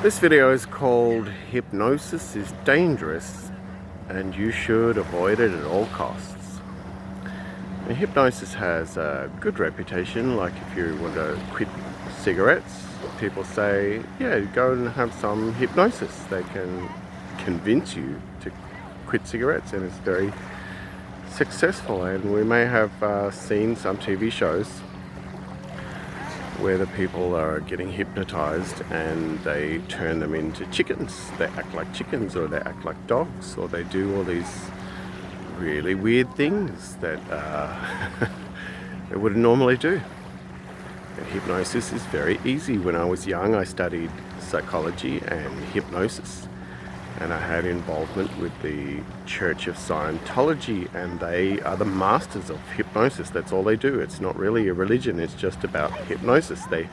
This video is called Hypnosis is Dangerous and You Should Avoid It at All Costs. And hypnosis has a good reputation. Like if you want to quit cigarettes, people say, yeah, go and have some hypnosis. They can convince you to quit cigarettes, and it's very successful. And we may have seen some TV shows where the people are getting hypnotized and they turn them into chickens. They act like chickens, or they act like dogs, or they do all these really weird things that they wouldn't normally do. And hypnosis is very easy. When I was young, I studied psychology and hypnosis, and I had involvement with the Church of Scientology, and they are the masters of hypnosis. That's all they do. It's not really a religion, it's just about hypnosis. They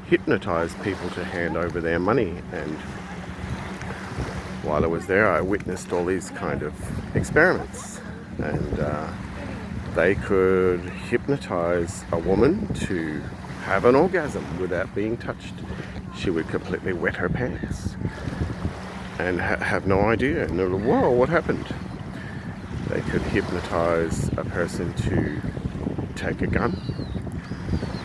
hypnotize people to hand over their money, and while I was there, I witnessed all these kind of experiments, and they could hypnotize a woman to have an orgasm without being touched. She would completely wet her pants and have no idea. And they're like, whoa, what happened? They could hypnotize a person to take a gun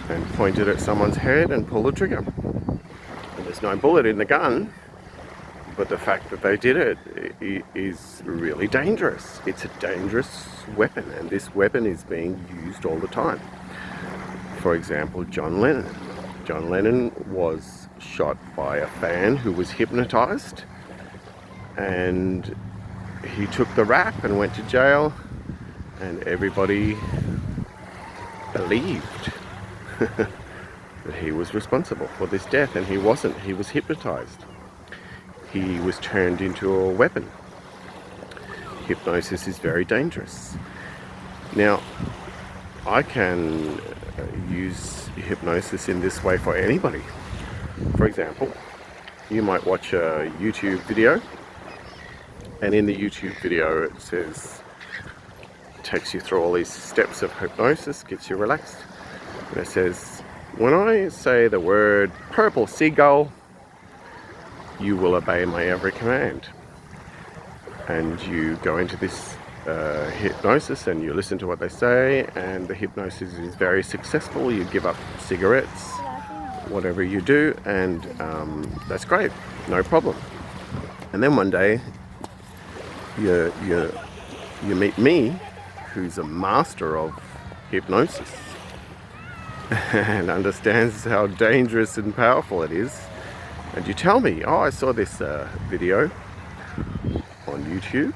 and point it at someone's head and pull the trigger. And there's no bullet in the gun, but the fact that they did it is really dangerous. It's a dangerous weapon, and this weapon is being used all the time. For example, John Lennon. John Lennon was shot by a fan who was hypnotized, and he took the rap and went to jail, and everybody believed that he was responsible for this death, and he wasn't. He was hypnotized. He was turned into a weapon. Hypnosis is very dangerous. Now, I can use hypnosis in this way for anybody. For example, you might watch a YouTube video, and in the YouTube video it says, takes you through all these steps of hypnosis, gets you relaxed. And it says, when I say the word purple seagull, you will obey my every command. And you go into this hypnosis and you listen to what they say, and the hypnosis is very successful. You give up cigarettes, whatever you do, and that's great, no problem. And then one day you meet me, who's a master of hypnosis and understands how dangerous and powerful it is, and you tell me, oh, I saw this video on YouTube,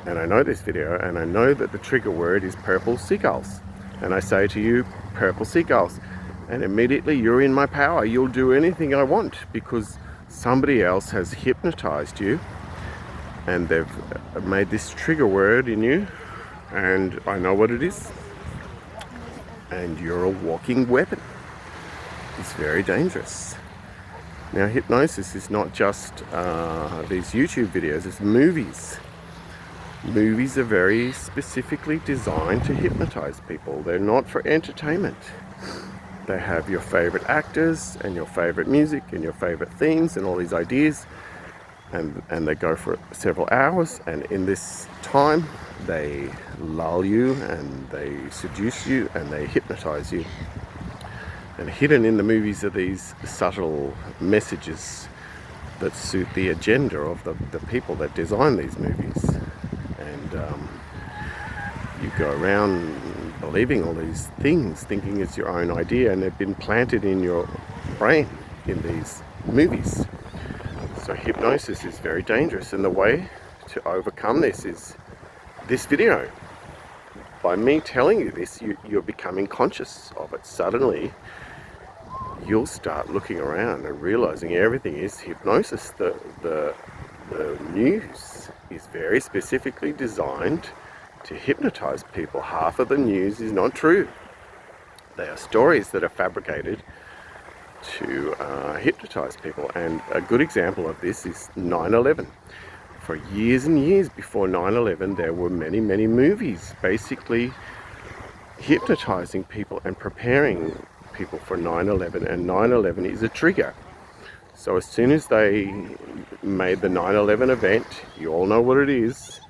and I know this video, and I know that the trigger word is purple seagulls, and I say to you, purple seagulls, and immediately you're in my power. You'll do anything I want because somebody else has hypnotized you, and they've made this trigger word in you, and I know what it is, and you're a walking weapon. It's very dangerous. Now, hypnosis is not just these YouTube videos, it's movies. Movies are very specifically designed to hypnotize people. They're not for entertainment. They have your favorite actors and your favorite music and your favorite themes and all these ideas, and they go for several hours, and in this time they lull you and they seduce you and they hypnotize you. And hidden in the movies are these subtle messages that suit the agenda of the people that design these movies. And you go around believing all these things, thinking it's your own idea, and they've been planted in your brain in these movies. So hypnosis is very dangerous, and the way to overcome this is this video. By me telling you this, you're becoming conscious of it. Suddenly, you'll start looking around and realizing everything is hypnosis. The news is very specifically designed to hypnotize people. Half of the news is not true. They are stories that are fabricated to hypnotize people. And a good example of this is 9/11. For years and years before 9/11, there were many movies basically hypnotizing people and preparing people for 9/11, and 9/11 is a trigger. So as soon as they made the 9/11 event, you all know what it is,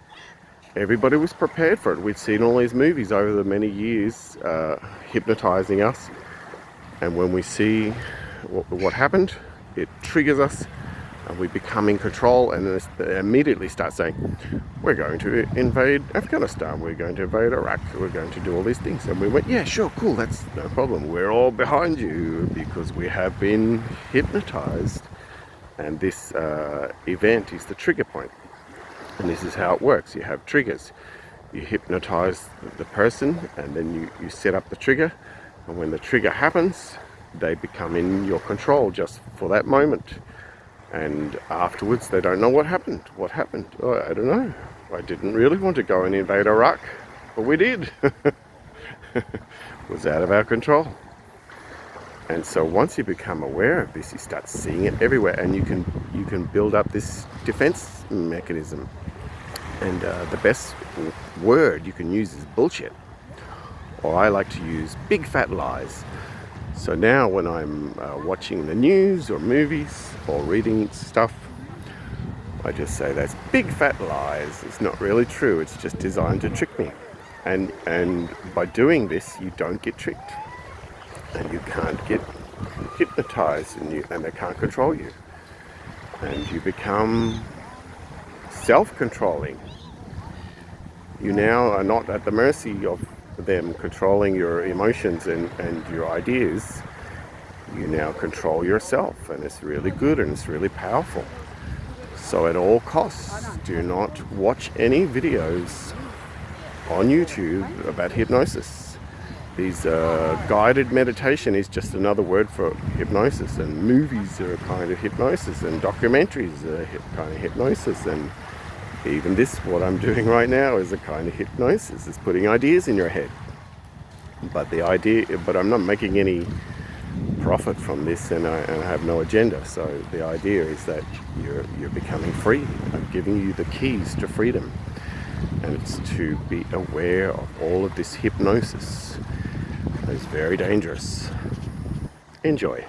everybody was prepared for it. We'd seen all these movies over the many years hypnotizing us, and when we see what happened, it triggers us and we become in control, and they immediately start saying, we're going to invade Afghanistan, we're going to invade Iraq, we're going to do all these things. And we went, yeah, sure, cool, that's no problem, we're all behind you, because we have been hypnotized, and this event is the trigger point. And this is how it works. You have triggers. You hypnotize the person, and then you set up the trigger, and when the trigger happens, they become in your control just for that moment. And afterwards, they don't know what happened. What happened? Oh, I don't know. I didn't really want to go and invade Iraq, but we did. It was out of our control. And so once you become aware of this, you start seeing it everywhere, and you can build up this defense mechanism. And the best word you can use is bullshit. Or I like to use big fat lies. So now when I'm watching the news or movies or reading stuff, I just say that's big fat lies. It's not really true. It's just designed to trick me. And by doing this, you don't get tricked. And you can't get hypnotized, and they can't control you. And you become self-controlling. You now are not at the mercy of them controlling your emotions and your ideas. You now control yourself, and it's really good and it's really powerful. So at all costs, do not watch any videos on YouTube about hypnosis. These guided meditation is just another word for hypnosis, and movies are a kind of hypnosis, and documentaries are a kind of hypnosis, and even this, what I'm doing right now, is a kind of hypnosis. It's putting ideas in your head. But I'm not making any profit from this, and I have no agenda. So the idea is that you're becoming free. I'm giving you the keys to freedom. And it's to be aware of all of this hypnosis. It's very dangerous. Enjoy.